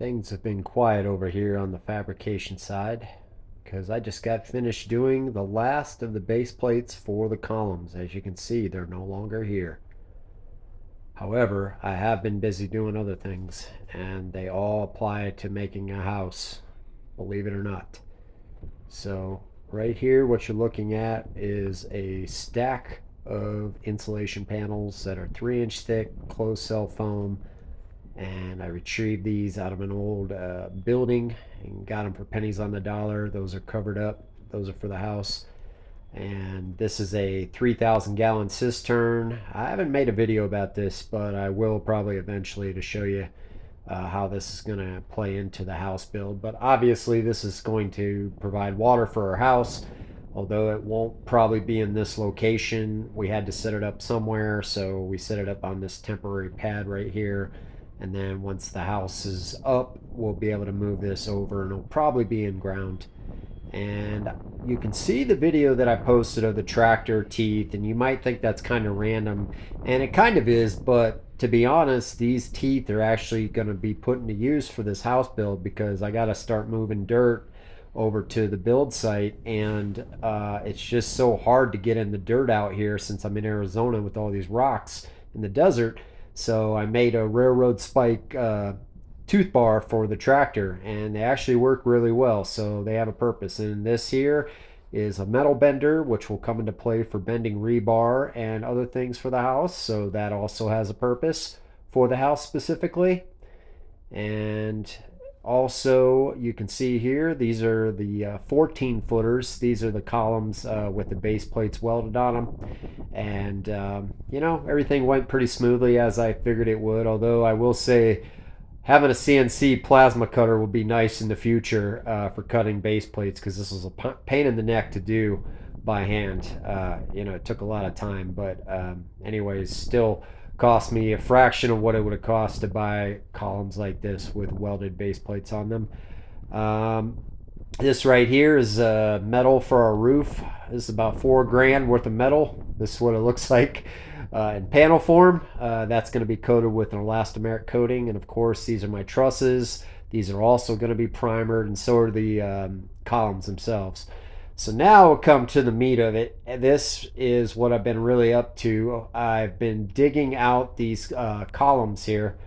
Things have been quiet over here on the fabrication side because I just got finished doing the last of the base plates for the columns. As you can see, they're no longer here. However, I have been busy doing other things, and they all apply to making a house, believe it or not. So right here, what you're looking at is a stack of insulation panels that are 3-inch thick, closed cell foam, and I retrieved these out of an old building and got them for pennies on the dollar. Those are covered up. Those are for the house. And this is a 3,000 gallon cistern. I haven't made a video about this, but I will probably eventually to show you how this is going to play into the house build. But obviously this is going to provide water for our house, although it won't probably be in this location. We had to set it up somewhere, so we set it up on this temporary pad right here. And then once the house is up, we'll be able to move this over, and it'll probably be in ground. And you can see the video that I posted of the tractor teeth, and you might think that's kind of random, and it kind of is, but to be honest, these teeth are actually going to be put into use for this house build, because I got to start moving dirt over to the build site, and it's just so hard to get in the dirt out here since I'm in Arizona with all these rocks in the desert. So I made a railroad spike tooth bar for the tractor, and they actually work really well, so they have a purpose. And this here is a metal bender, which will come into play for bending rebar and other things for the house, so that also has a purpose for the house specifically. And also you can see here, these are the 14 footers. These are the columns with the base plates welded on them. And you know, everything went pretty smoothly as I figured it would, although I will say having a CNC plasma cutter will be nice in the future for cutting base plates, because this was a pain in the neck to do by hand. You know, it took a lot of time, but anyways, still cost me a fraction of what it would have cost to buy columns like this with welded base plates on them. This right here is metal for our roof. This is about $4 grand worth of metal. This is what it looks like in panel form. That's going to be coated with an elastomeric coating, and of course these are my trusses. These are also going to be primered, and so are the columns themselves. So now we'll come to the meat of it. This is what I've been really up to. I've been digging out these columns here,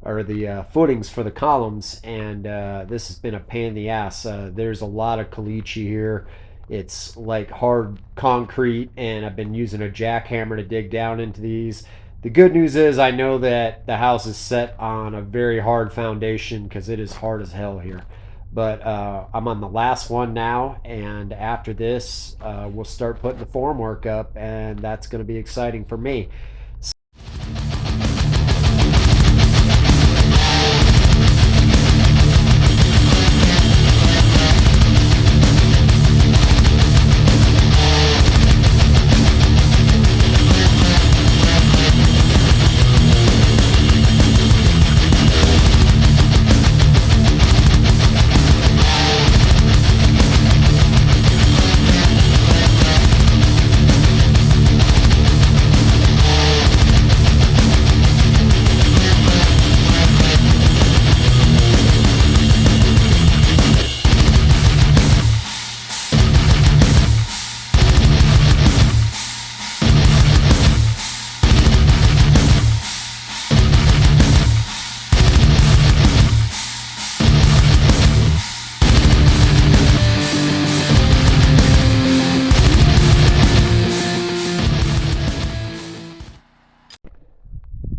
or the footings for the columns, and this has been a pain in the ass. There's a lot of caliche here. It's like hard concrete, and I've been using a jackhammer to dig down into these. The good news is I know that the house is set on a very hard foundation, because it is hard as hell here. But I'm on the last one now, and after this we'll start putting the formwork up, and that's going to be exciting for me.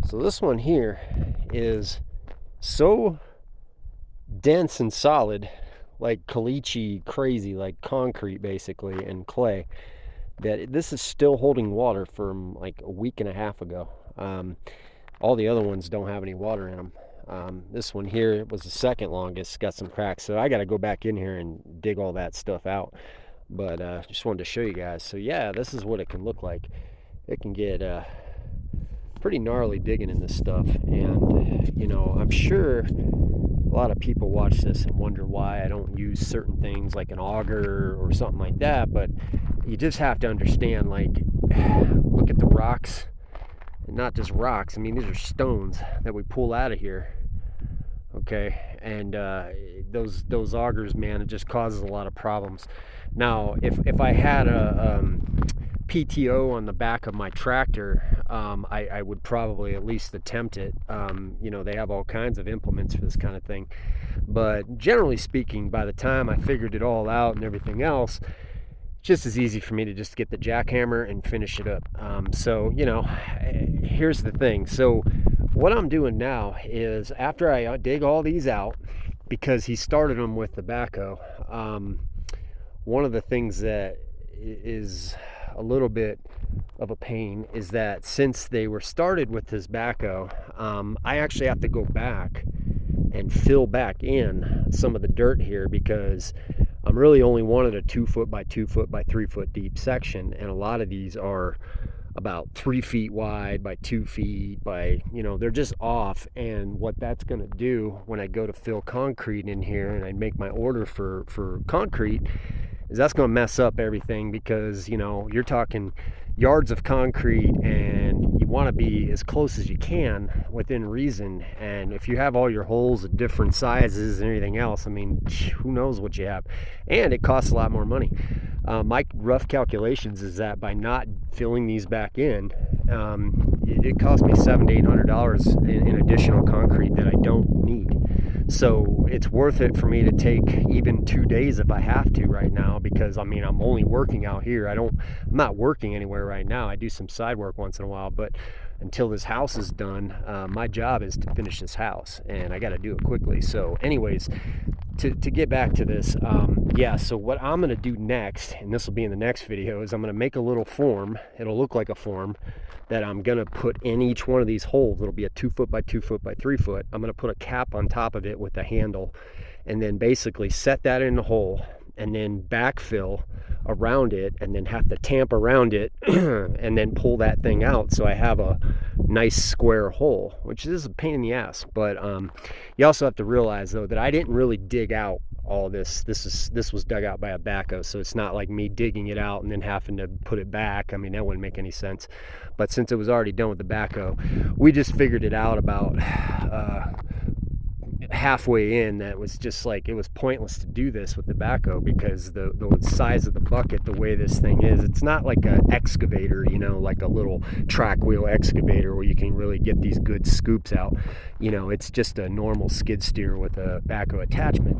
So this one here is so dense and solid, like caliche crazy, like concrete basically, and clay, that this is still holding water from like a week and a half ago. All the other ones don't have any water in them. This one here was the second longest, got some cracks, so I got to go back in here and dig all that stuff out. But just wanted to show you guys. So yeah, this is what it can look like. It can get pretty gnarly digging in this stuff, and you know, I'm sure a lot of people watch this and wonder why I don't use certain things like an auger or something like that, but you just have to understand, like, look at the rocks, and not just rocks, I mean these are stones that we pull out of here. Okay, and those augers, man, it just causes a lot of problems. Now, if I had a PTO on the back of my tractor, I would probably at least attempt it. They have all kinds of implements for this kind of thing. But generally speaking, by the time I figured it all out and everything else, it's just as easy for me to just get the jackhammer and finish it up. Here's the thing. So what I'm doing now is, after I dig all these out, because he started them with the backhoe, one of the things that is a little bit of a pain is that since they were started with this backhoe, I actually have to go back and fill back in some of the dirt here, because I'm really only wanted a 2 foot by 2 foot by 3 foot deep section, and a lot of these are about 3 feet wide by 2 feet by, they're just off. And what that's going to do when I go to fill concrete in here and I make my order for concrete is that's going to mess up everything, because you're talking yards of concrete, and you want to be as close as you can within reason. And if you have all your holes at different sizes and everything else, I mean, who knows what you have. And it costs a lot more money. My rough calculations is that by not filling these back in, it cost me $700 to $800 in additional concrete that I don't need. So it's worth it for me to take even 2 days if I have to right now, because I'm only working out here. I'm not working anywhere right now. I do some side work once in a while, but until this house is done, my job is to finish this house, and I got to do it quickly. So anyways, to get back to this, so what I'm going to do next, and this will be in the next video, is I'm going to make a little form. It'll look like a form that I'm going to put in each one of these holes. It'll be a 2 foot by 2 foot by 3 foot. I'm going to put a cap on top of it with a handle, and then basically set that in the hole, and then backfill around it, and then have to tamp around it and then pull that thing out, so I have a nice square hole, which is a pain in the ass. But you also have to realize, though, that I didn't really dig out all this. This was dug out by a backhoe, so it's not like me digging it out and then having to put it back. I mean, that wouldn't make any sense. But since it was already done with the backhoe, we just figured it out about halfway in, that was just like, it was pointless to do this with the backhoe, because the size of the bucket, the way this thing is, it's not like an excavator, like a little track wheel excavator where you can really get these good scoops out. It's just a normal skid steer with a backhoe attachment.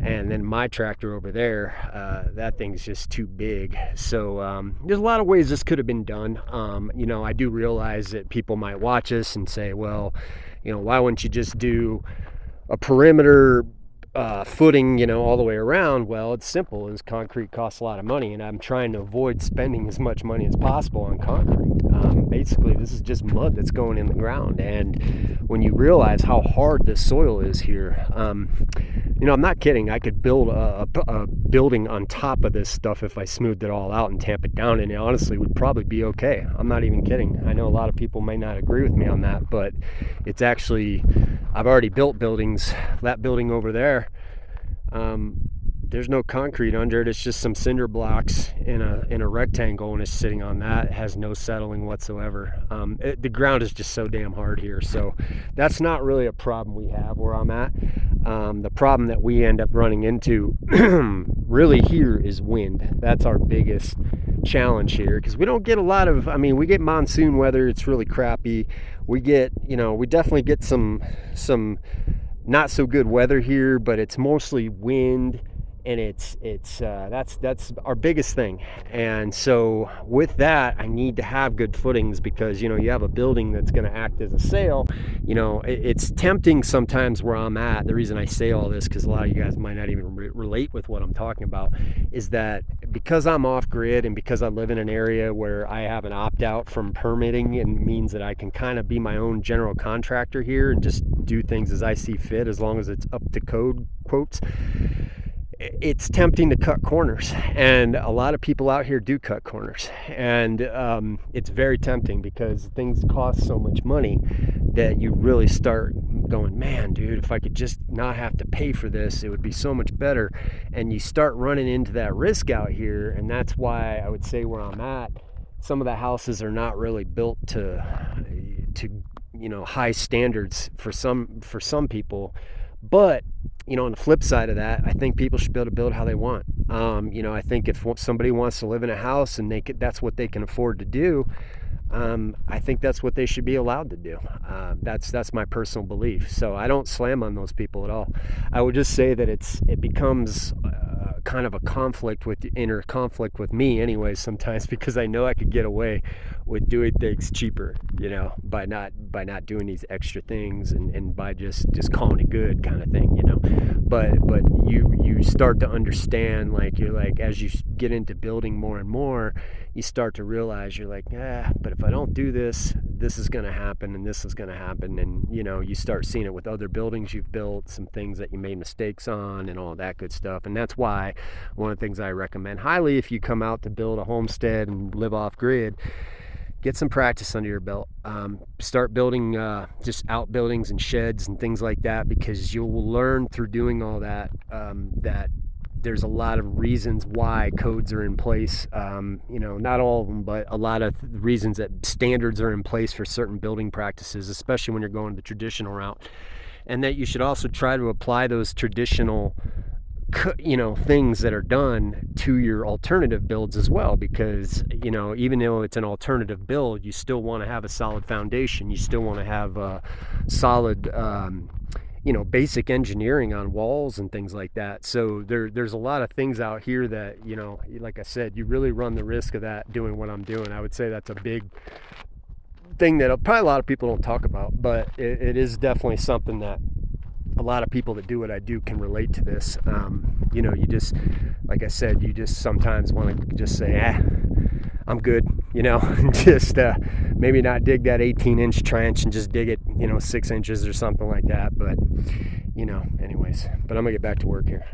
And then my tractor over there, that thing's just too big. So there's a lot of ways this could have been done. I do realize that people might watch us and say, well, why wouldn't you just do a perimeter footing, all the way around? Well, it's simple. Is concrete costs a lot of money, and I'm trying to avoid spending as much money as possible on concrete. Basically, this is just mud that's going in the ground, and when you realize how hard this soil is here, I'm not kidding. I could build a building on top of this stuff if I smoothed it all out and tamp it down, and it honestly would probably be okay. I'm not even kidding. I know a lot of people may not agree with me on that, but it's actually, I've already built buildings. That building over there, there's no concrete under it. It's just some cinder blocks in a rectangle, and it's sitting on that. It has no settling whatsoever. The ground is just so damn hard here, so that's not really a problem we have where I'm at. The problem that we end up running into really here is wind. That's our biggest challenge here, because we don't get a lot of, we get monsoon weather. It's really crappy. We get, we definitely get some not so good weather here, but it's mostly wind, and that's our biggest thing. And so with that, I need to have good footings, because you have a building that's going to act as a sail. It's tempting sometimes where I'm at. The reason I say all this, because a lot of you guys might not even relate with what I'm talking about, is that because I'm off grid, and because I live in an area where I have an opt-out from permitting, and means that I can kind of be my own general contractor here and just do things as I see fit, as long as it's up to code, quotes. It's tempting to cut corners, and a lot of people out here do cut corners, and it's very tempting, because things cost so much money that you really start going, man, dude, if I could just not have to pay for this, it would be so much better. And you start running into that risk out here, and that's why I would say where I'm at, some of the houses are not really built to high standards for some people. But on the flip side of that, I think people should be able to build how they want. I think if somebody wants to live in a house and that's what they can afford to do, I think that's what they should be allowed to do. That's my personal belief. So I don't slam on those people at all. I would just say that it becomes kind of a inner conflict with me, anyways, sometimes, because I know I could get away with doing things cheaper, by not doing these extra things, and by just calling it good, kind of thing. But you start to understand, like, you're like, as you get into building more and more, you start to realize, you're like, but if I don't do this, this is going to happen, and this is going to happen. And you start seeing it with other buildings you've built, some things that you made mistakes on, and all that good stuff. And that's why one of the things I recommend highly, if you come out to build a homestead and live off grid, get some practice under your belt. Start building just outbuildings and sheds and things like that, because you'll learn through doing all that, that there's a lot of reasons why codes are in place. Not all of them, but a lot of reasons that standards are in place for certain building practices, especially when you're going the traditional route. And that you should also try to apply those traditional things that are done to your alternative builds as well, because even though it's an alternative build, you still want to have a solid foundation. You still want to have a solid basic engineering on walls and things like that. So there's a lot of things out here that, like I said, you really run the risk of that doing what I'm doing. I would say that's a big thing that probably a lot of people don't talk about, but it is definitely something that a lot of people that do what I do can relate to this. You just, like I said, you just sometimes want to just say, I'm good, just maybe not dig that 18-inch trench and just dig it, 6 inches or something like that. But, anyways, but I'm gonna get back to work here.